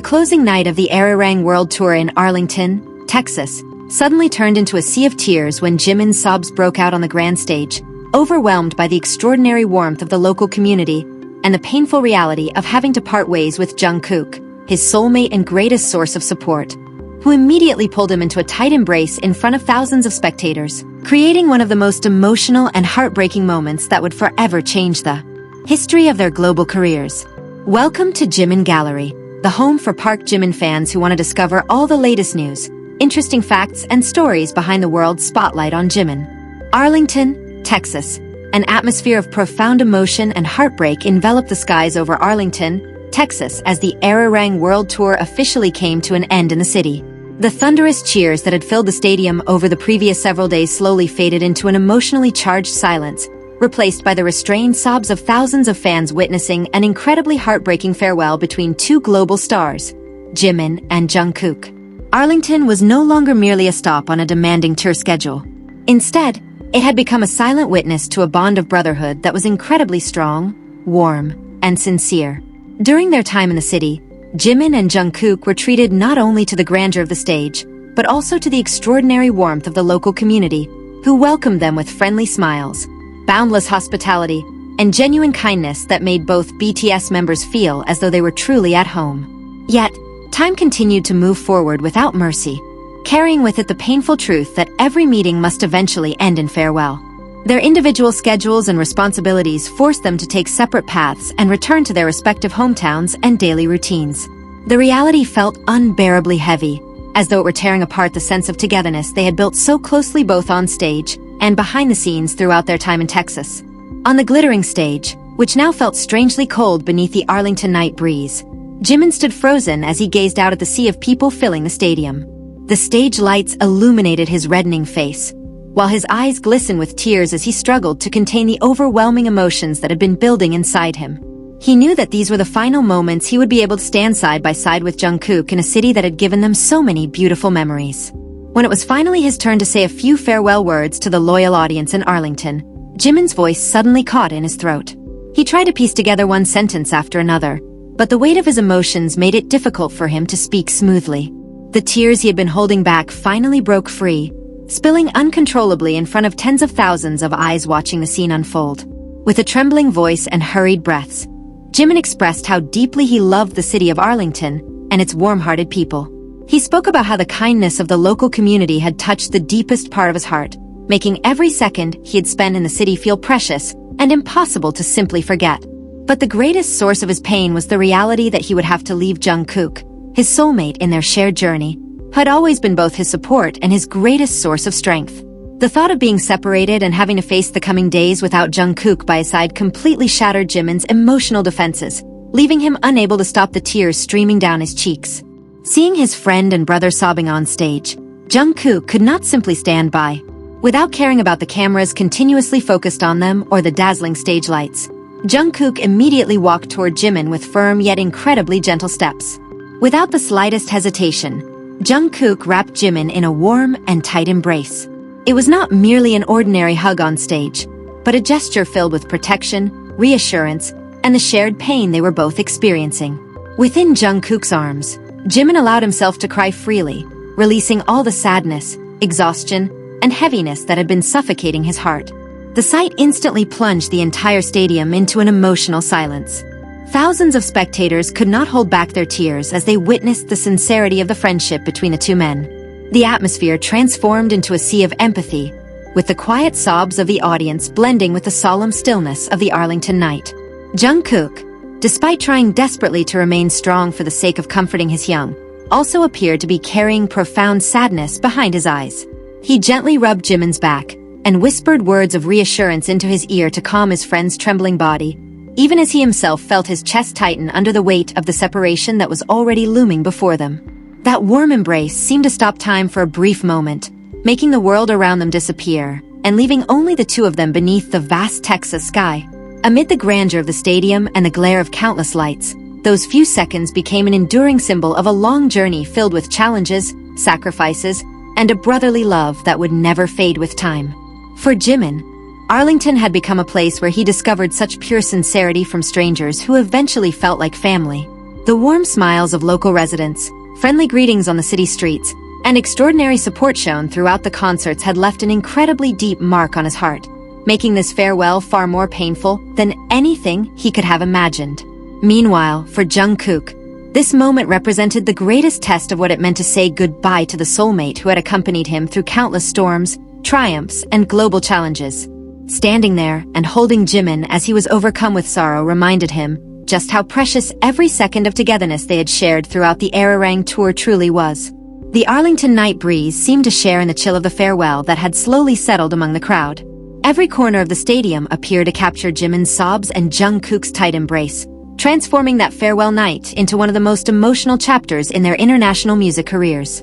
closing night of the Arirang World Tour in Arlington, Texas, suddenly turned into a sea of tears when Jimin's sobs broke out on the grand stage, overwhelmed by the extraordinary warmth of the local community and the painful reality of having to part ways with Jungkook, his soulmate and greatest source of support, who immediately pulled him into a tight embrace in front of thousands of spectators, creating one of the most emotional and heartbreaking moments that would forever change the history of their global careers. Welcome to Jimin Gallery, the home for Park Jimin fans who want to discover all the latest news, interesting facts, and stories behind the world's spotlight on Jimin. Arlington, Texas. An atmosphere of profound emotion and heartbreak enveloped the skies over Arlington, Texas as the Arirang World Tour officially came to an end in the city. The thunderous cheers that had filled the stadium over the previous several days slowly faded into an emotionally charged silence, replaced by the restrained sobs of thousands of fans witnessing an incredibly heartbreaking farewell between two global stars, Jimin and Jungkook. Arlington was no longer merely a stop on a demanding tour schedule. Instead, it had become a silent witness to a bond of brotherhood that was incredibly strong, warm, and sincere. During their time in the city, Jimin and Jungkook were treated not only to the grandeur of the stage, but also to the extraordinary warmth of the local community, who welcomed them with friendly smiles, boundless hospitality, and genuine kindness that made both BTS members feel as though they were truly at home. Yet, time continued to move forward without mercy, carrying with it the painful truth that every meeting must eventually end in farewell. Their individual schedules and responsibilities forced them to take separate paths and return to their respective hometowns and daily routines. The reality felt unbearably heavy, as though it were tearing apart the sense of togetherness they had built so closely both on stage and behind the scenes throughout their time in Texas. On the glittering stage, which now felt strangely cold beneath the Arlington night breeze, Jimin stood frozen as he gazed out at the sea of people filling the stadium. The stage lights illuminated his reddening face, while his eyes glistened with tears as he struggled to contain the overwhelming emotions that had been building inside him. He knew that these were the final moments he would be able to stand side by side with Jungkook in a city that had given them so many beautiful memories. When it was finally his turn to say a few farewell words to the loyal audience in Arlington, Jimin's voice suddenly caught in his throat. He tried to piece together one sentence after another, but the weight of his emotions made it difficult for him to speak smoothly. The tears he had been holding back finally broke free, spilling uncontrollably in front of tens of thousands of eyes watching the scene unfold. With a trembling voice and hurried breaths, Jimin expressed how deeply he loved the city of Arlington and its warm-hearted people. He spoke about how the kindness of the local community had touched the deepest part of his heart, making every second he had spent in the city feel precious and impossible to simply forget. But the greatest source of his pain was the reality that he would have to leave Jungkook, his soulmate in their shared journey, who had always been both his support and his greatest source of strength. The thought of being separated and having to face the coming days without Jungkook by his side completely shattered Jimin's emotional defenses, leaving him unable to stop the tears streaming down his cheeks. Seeing his friend and brother sobbing on stage, Jungkook could not simply stand by. Without caring about the cameras continuously focused on them or the dazzling stage lights, Jungkook immediately walked toward Jimin with firm yet incredibly gentle steps. Without the slightest hesitation, Jungkook wrapped Jimin in a warm and tight embrace. It was not merely an ordinary hug on stage, but a gesture filled with protection, reassurance, and the shared pain they were both experiencing. Within Jungkook's arms, Jimin allowed himself to cry freely, releasing all the sadness, exhaustion, and heaviness that had been suffocating his heart. The sight instantly plunged the entire stadium into an emotional silence. Thousands of spectators could not hold back their tears as they witnessed the sincerity of the friendship between the two men. The atmosphere transformed into a sea of empathy, with the quiet sobs of the audience blending with the solemn stillness of the Arlington night. Jungkook, despite trying desperately to remain strong for the sake of comforting his young, also appeared to be carrying profound sadness behind his eyes. He gently rubbed Jimin's back and whispered words of reassurance into his ear to calm his friend's trembling body, even as he himself felt his chest tighten under the weight of the separation that was already looming before them. That warm embrace seemed to stop time for a brief moment, making the world around them disappear, and leaving only the two of them beneath the vast Texas sky. Amid the grandeur of the stadium and the glare of countless lights, those few seconds became an enduring symbol of a long journey filled with challenges, sacrifices, and a brotherly love that would never fade with time. For Jimin, Arlington had become a place where he discovered such pure sincerity from strangers who eventually felt like family. The warm smiles of local residents, friendly greetings on the city streets, and extraordinary support shown throughout the concerts had left an incredibly deep mark on his heart, making this farewell far more painful than anything he could have imagined. Meanwhile, for Jungkook, this moment represented the greatest test of what it meant to say goodbye to the soulmate who had accompanied him through countless storms, triumphs, and global challenges. Standing there and holding Jimin as he was overcome with sorrow reminded him just how precious every second of togetherness they had shared throughout the Arirang tour truly was. The Arlington night breeze seemed to share in the chill of the farewell that had slowly settled among the crowd. Every corner of the stadium appeared to capture Jimin's sobs and Jungkook's tight embrace, transforming that farewell night into one of the most emotional chapters in their international music careers.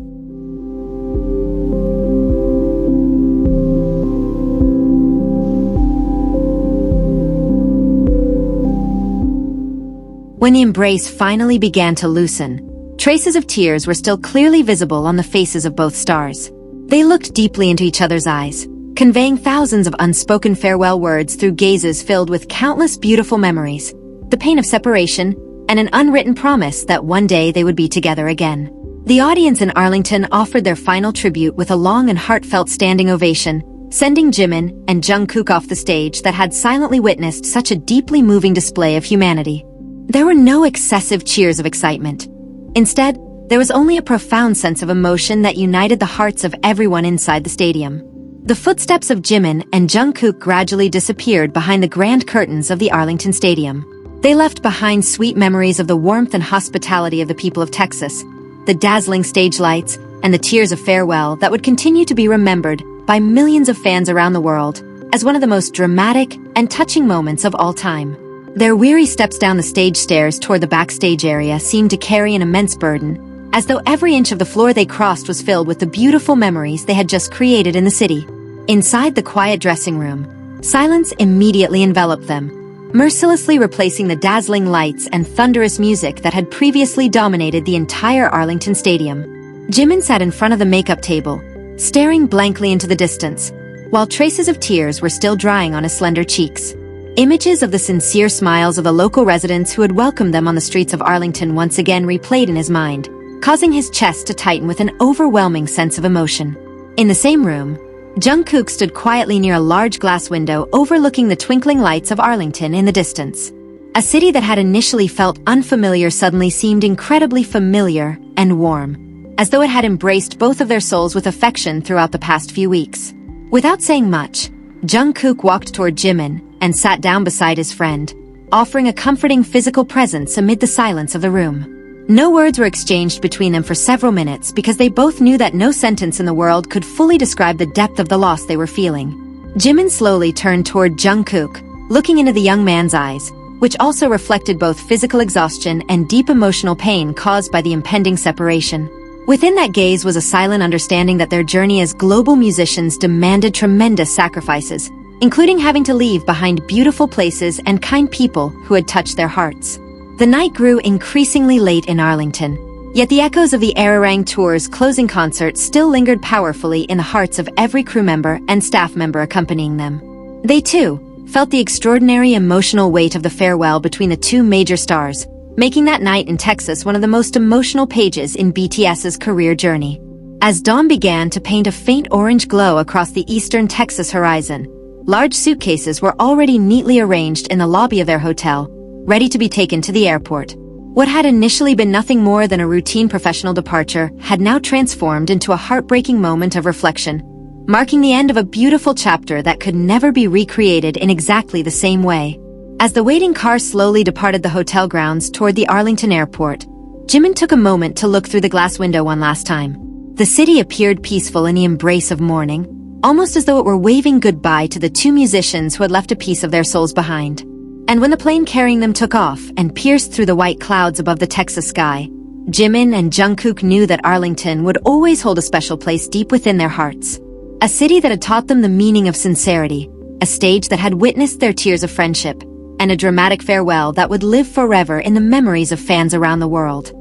When the embrace finally began to loosen, traces of tears were still clearly visible on the faces of both stars. They looked deeply into each other's eyes, conveying thousands of unspoken farewell words through gazes filled with countless beautiful memories, the pain of separation, and an unwritten promise that one day they would be together again. The audience in Arlington offered their final tribute with a long and heartfelt standing ovation, sending Jimin and Jungkook off the stage that had silently witnessed such a deeply moving display of humanity. There were no excessive cheers of excitement. Instead, there was only a profound sense of emotion that united the hearts of everyone inside the stadium. The footsteps of Jimin and Jungkook gradually disappeared behind the grand curtains of the Arlington Stadium. They left behind sweet memories of the warmth and hospitality of the people of Texas, the dazzling stage lights, and the tears of farewell that would continue to be remembered by millions of fans around the world as one of the most dramatic and touching moments of all time. Their weary steps down the stage stairs toward the backstage area seemed to carry an immense burden, as though every inch of the floor they crossed was filled with the beautiful memories they had just created in the city. Inside the quiet dressing room, silence immediately enveloped them, mercilessly replacing the dazzling lights and thunderous music that had previously dominated the entire Arlington Stadium. Jimin sat in front of the makeup table, staring blankly into the distance, while traces of tears were still drying on his slender cheeks. Images of the sincere smiles of the local residents who had welcomed them on the streets of Arlington once again replayed in his mind, causing his chest to tighten with an overwhelming sense of emotion. In the same room, Jungkook stood quietly near a large glass window overlooking the twinkling lights of Arlington in the distance. A city that had initially felt unfamiliar suddenly seemed incredibly familiar and warm, as though it had embraced both of their souls with affection throughout the past few weeks. Without saying much, Jungkook walked toward Jimin and sat down beside his friend, offering a comforting physical presence amid the silence of the room. No words were exchanged between them for several minutes because they both knew that no sentence in the world could fully describe the depth of the loss they were feeling. Jimin slowly turned toward Jungkook, looking into the young man's eyes, which also reflected both physical exhaustion and deep emotional pain caused by the impending separation. Within that gaze was a silent understanding that their journey as global musicians demanded tremendous sacrifices, including having to leave behind beautiful places and kind people who had touched their hearts. The night grew increasingly late in Arlington, yet the echoes of the Arirang tour's closing concert still lingered powerfully in the hearts of every crew member and staff member accompanying them. They, too, felt the extraordinary emotional weight of the farewell between the two major stars, making that night in Texas one of the most emotional pages in BTS's career journey. As dawn began to paint a faint orange glow across the eastern Texas horizon, large suitcases were already neatly arranged in the lobby of their hotel, ready to be taken to the airport. What had initially been nothing more than a routine professional departure had now transformed into a heartbreaking moment of reflection, marking the end of a beautiful chapter that could never be recreated in exactly the same way. As the waiting car slowly departed the hotel grounds toward the Arlington airport, Jimin took a moment to look through the glass window one last time. The city appeared peaceful in the embrace of morning, almost as though it were waving goodbye to the two musicians who had left a piece of their souls behind. And when the plane carrying them took off and pierced through the white clouds above the Texas sky, Jimin and Jungkook knew that Arlington would always hold a special place deep within their hearts. A city that had taught them the meaning of sincerity, a stage that had witnessed their tears of friendship, and a dramatic farewell that would live forever in the memories of fans around the world.